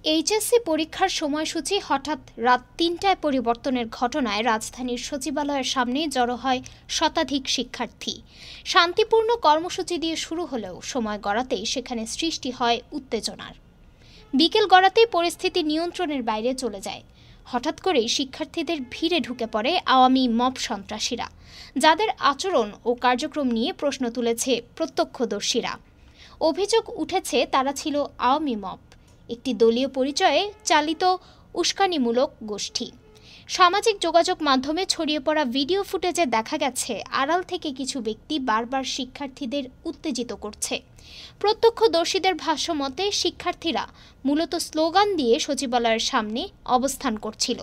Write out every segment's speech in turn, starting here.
HSC পরীক্ষার সময়সূচি হঠাৎ রাত ৩টায় পরিবর্তনের ঘটনায় রাজধানীর সচিবালয়ের সামনে জড়ো হয় শতাধিক শিক্ষার্থী। শান্তিপূর্ণ কর্মসূচি দিয়ে শুরু হলেও সময় গড়াতেই সেখানে সৃষ্টি হয় উত্তেজনার। বিকেল গড়াতেই পরিস্থিতি নিয়ন্ত্রণের বাইরে চলে যায়। হঠাৎ করেই শিক্ষার্থীদের ভিড়ে ঢুকে পড়ে আওয়ামী মব সন্ত্রাসীরা, যাদের আচরণ ও কার্যক্রম নিয়ে প্রশ্ন তুলেছে প্রত্যক্ষদর্শীরা। অভিযোগ উঠেছে তারা ছিল আওয়ামী মব, একটি দলীয় পরিচয়ে চালিত উস্কানিমূলক গোষ্ঠী। সামাজিক যোগাযোগ মাধ্যমে ছড়িয়ে পড়া ভিডিও ফুটেজে দেখা গেছে আড়াল থেকে কিছু ব্যক্তি বারবার শিক্ষার্থীদের উত্তেজিত করছে। প্রত্যক্ষদর্শীদের ভাষ্যমতে শিক্ষার্থীরা মূলত স্লোগান দিয়ে সচিবালয়ের সামনে অবস্থান করছিল।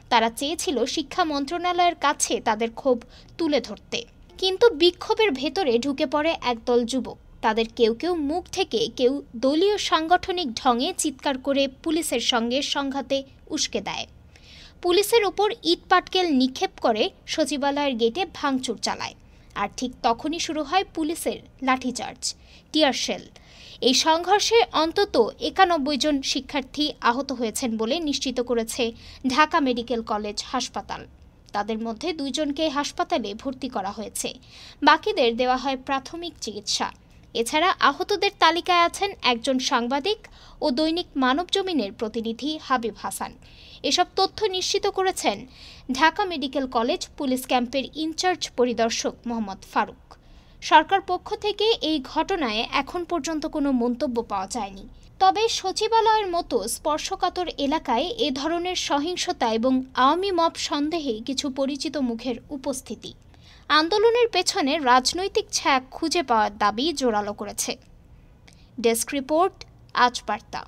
তারা চেয়েছিল শিক্ষা মন্ত্রণালয়ের কাছে তাদের ক্ষোভ তুলে ধরতে। কিন্তু বিক্ষোভের ভেতরে ঢুকে পড়ে একদল যুবক। তাদের কেউ কেউ মুখ থেকে, কেউ দলীয় সাংগঠনিক ঢঙে চিৎকার করে পুলিশের সঙ্গে সংঘাতে উস্কে দেয়। পুলিশের উপর ইট পাটকেল নিক্ষেপ করে সচিবালয়ের গেটে ভাঙচুর চালায়। আর ঠিক তখনই শুরু হয় পুলিশের লাঠিচার্জ, টিয়ারশেল। এই সংঘর্ষে অন্তত ৯১ জন শিক্ষার্থী আহত হয়েছেন বলে নিশ্চিত করেছে ঢাকা মেডিকেল কলেজ হাসপাতাল। তাদের মধ্যে ২ জনকে হাসপাতালে ভর্তি করা হয়েছে, বাকিদের দেওয়া হয় প্রাথমিক চিকিৎসা। এছাড়া আহতদের তালিকায় আছেন একজন সাংবাদিক ও দৈনিক মানবজমিনের প্রতিনিধি হাবিব হাসান। এসব তথ্য নিশ্চিত করেছেন ঢাকা মেডিকেল কলেজ পুলিশ ক্যাম্পের ইনচার্জ পরিদর্শক মোহাম্মদ ফারুক। সরকার পক্ষ থেকে এই ঘটনায় এখন পর্যন্ত কোনো মন্তব্য পাওয়া যায়নি। তবে সচিবালয়ের মতো স্পর্শকাতর এলাকায় এ ধরনের সহিংসতা এবং আওয়ামী মব সন্দেহে কিছু পরিচিত মুখের উপস্থিতি আন্দোলনের পেছনে রাজনৈতিক ছায়া খুঁজে পাওয়ার দাবি জোরালো করেছে। ডেস্ক রিপোর্ট, আজ বার্তা।